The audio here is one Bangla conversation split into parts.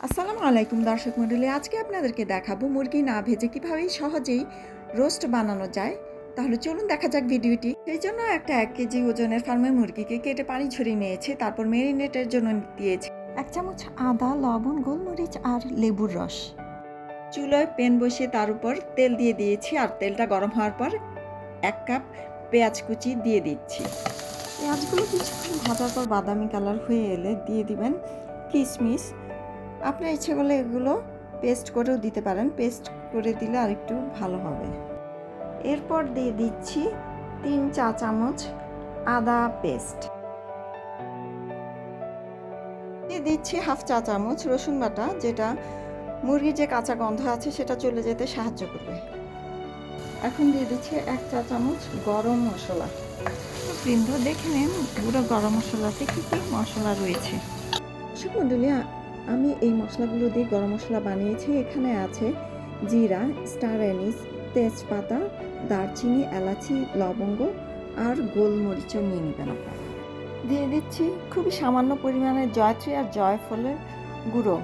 আসসালামু আলাইকুম দর্শক মণ্ডলী, আজকে আপনাদেরকে দেখাবো মুরগি না ভেজে কীভাবে সহজেই রোস্ট বানানো যায়। তাহলে চলুন দেখা যাক ভিডিওটি। সেই জন্য একটা 1 কেজি ওজনের ফার্মের মুরগিকে কেটে পানি ঝরিয়ে নিয়েছি, তারপর ম্যারিনেটের জন্য দিয়েছি 1 চামচ আদা, লবণ, গোলমরিচ আর লেবুর রস। চুলায় প্যান বসিয়ে তার উপর তেল দিয়ে দিয়েছি, আর তেলটা গরম হওয়ার পর 1 কাপ পেঁয়াজ কুচি দিয়ে দিচ্ছি। পেঁয়াজগুলো কিছুক্ষণ ভাজার পর বাদামি কালার হয়ে এলে দিয়ে দিবেন কিশমিশ। আপনার ইচ্ছে করলে এগুলো পেস্ট করেও দিতে পারেন, পেস্ট করে দিলে আরেকটু ভালো হবে। এরপর দিয়ে দিচ্ছি 3 চা চামচ আদা পেস্ট, দিয়ে দিচ্ছি হাফ চা চামচ রসুন বাটা, যেটা মুরগির যে কাঁচা গন্ধ আছে সেটা চলে যেতে সাহায্য করবে। এখন দিয়ে দিচ্ছি 1 চা চামচ গরম মশলা। বৃন্দ দেখে নেন পুরো গরম মশলাতে কী কী মশলা রয়েছে। দর্শক মণ্ডলী, আমি এই মশলাগুলো দিয়ে গরম মশলা বানিয়েছি। এখানে আছে জিরা, স্টার অ্যানিস, তেজপাতা, দারচিনি, এলাচি, লবঙ্গ আর গোলমরিচও নিয়ে নেবেন আপনারা। দিয়ে দিচ্ছি খুবই সামান্য পরিমাণে জয়ত্রী আর জয়ফলের গুঁড়ো।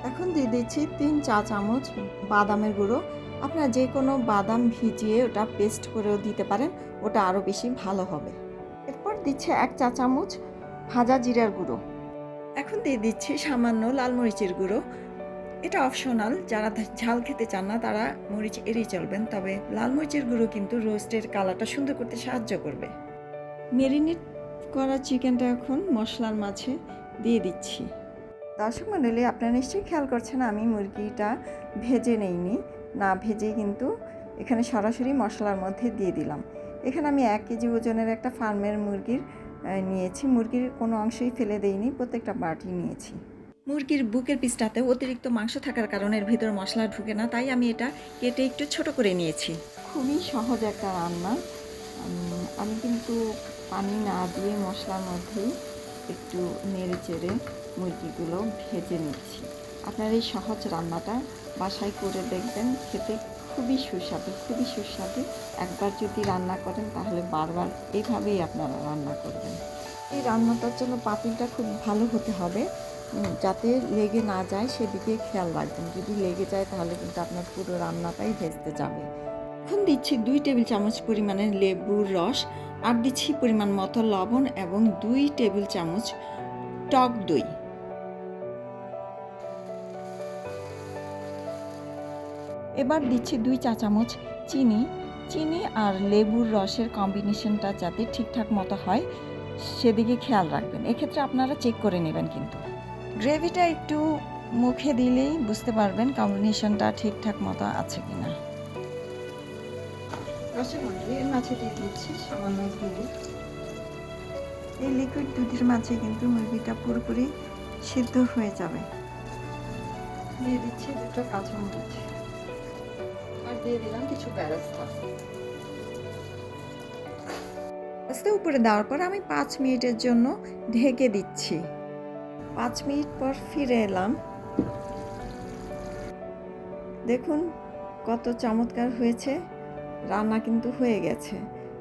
এখন দিয়ে দিচ্ছি 3 চা চামচ বাদামের গুঁড়ো। আপনারা যে কোনো বাদাম ভিজিয়ে ওটা পেস্ট করেও দিতে পারেন, ওটা আরও বেশি ভালো হবে। এরপর দিচ্ছে 1 চা চামচ ভাজা জিরার গুঁড়ো। এখন দিয়ে দিচ্ছি সামান্য লাল মরিচের গুঁড়ো। এটা অপশনাল, যারা ঝাল খেতে চান না তারা মরিচ এড়িয়ে চলবেন, তবে লাল মরিচের গুঁড়ো কিন্তু রোস্টের কালারটা সুন্দর করতে সাহায্য করবে। ম্যারিনেট করা চিকেনটা এখন মশলার মাঝে দিয়ে দিচ্ছি। দর্শক মণ্ডলী, আপনারা নিশ্চয়ই খেয়াল করছেন আমি মুরগিটা ভেজে নেইনি, না ভেজে কিন্তু এখানে সরাসরি মশলার মধ্যে দিয়ে দিলাম। এখানে আমি 1 কেজি ওজনের একটা ফার্মের মুরগির নিয়েছি, মুরগির কোনো অংশই ফেলে দেইনি, প্রত্যেকটা বাটি নিয়েছি। মুরগির বুকের পিসটাতে অতিরিক্ত মাংস থাকার কারণে এর ভিতর মশলা ঢুকে না, তাই আমি এটা কেটে একটু ছোট করে নিয়েছি। খুবই সহজ একটা রান্না। আমি কিন্তু পানি না দিয়ে মশলার মধ্যেই একটু নেড়ে চেড়ে মুরগিগুলো ভেজে নিচ্ছি। আপনার এই সহজ রান্নাটা বাসায় করে দেখবেন, খেতে খুবই সুস্বাদু, খুবই সুস্বাদু। একবার যদি রান্না করেন তাহলে বারবার এইভাবেই আপনারা রান্না করবেন। এই রান্নাটার জন্য পাতিলটা খুব ভালো হতে হবে, যাতে লেগে না যায় সেদিকে খেয়াল রাখবেন। যদি লেগে যায় তাহলে কিন্তু আপনার পুরো রান্নাটাই ভেস্তে যাবে। এখন দিচ্ছি 2 টেবিল চামচ পরিমাণের লেবুর রস, আর দিচ্ছি পরিমাণ মতো লবণ এবং 2 টেবিল চামচ টক দই। এবার দিচ্ছি 2 চা চামচ চিনি আর লেবুর রসের কম্বিনেশনটা যাতে ঠিকঠাক মতো হয় সেদিকে খেয়াল রাখবেন। এক্ষেত্রে আপনারা চেক করে নেবেন। কিন্তু গ্রেভিটা একটু মুখে দিলেই বুঝতে পারবেন কম্বিনেশনটা ঠিকঠাক মতো আছে কিনা। রসের মধ্যে এর মাঝে দিয়ে দিচ্ছি সামান্য দুধ। এই লিকুইড দুধের মাঝে কিন্তু মুরগিটা পুরোপুরি সিদ্ধ হয়ে যাবে। দিয়ে দিচ্ছি 2টা কাঁচামরিচ, আর দিয়ে দিলাম কিছু বেরেস্তা। বেরেস্তা উপরে দেওয়ার পর আমি 5 মিনিটের জন্য ঢেকে দিচ্ছি। 5 মিনিট পর ফিরে এলাম। দেখুন কত চমৎকার হয়েছে, রান্না কিন্তু হয়ে গেছে।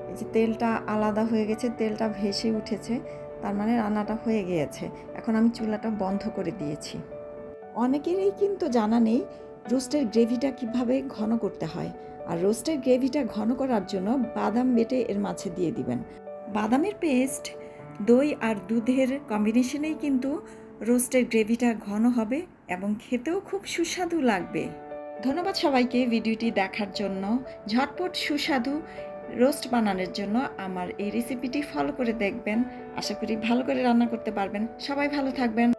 এই যে তেলটা আলাদা হয়ে গেছে, তেলটা ভেসে উঠেছে, তার মানে রান্নাটা হয়ে গিয়েছে। এখন আমি চুলাটা বন্ধ করে দিয়েছি। অনেকেরই কিন্তু জানা নেই রোস্টের গ্রেভিটা কিভাবে ঘন করতে হয়, আর রোস্টের গ্রেভিটা ঘন করার জন্য বাদাম বেটে এর মাঝে দিয়ে দিবেন। বাদামের পেস্ট, দই আর দুধের কম্বিনেশনেই কিন্তু রোস্টের গ্রেভিটা ঘন হবে এবং খেতেও খুব সুস্বাদু লাগবে। ধন্যবাদ সবাইকে ভিডিওটি দেখার জন্য। ঝটপট সুস্বাদু রোস্ট বানানোর জন্য আমার এই রেসিপিটি ফলো করে দেখবেন। আশা করি ভালো করে রান্না করতে পারবেন। সবাই ভালো থাকবেন।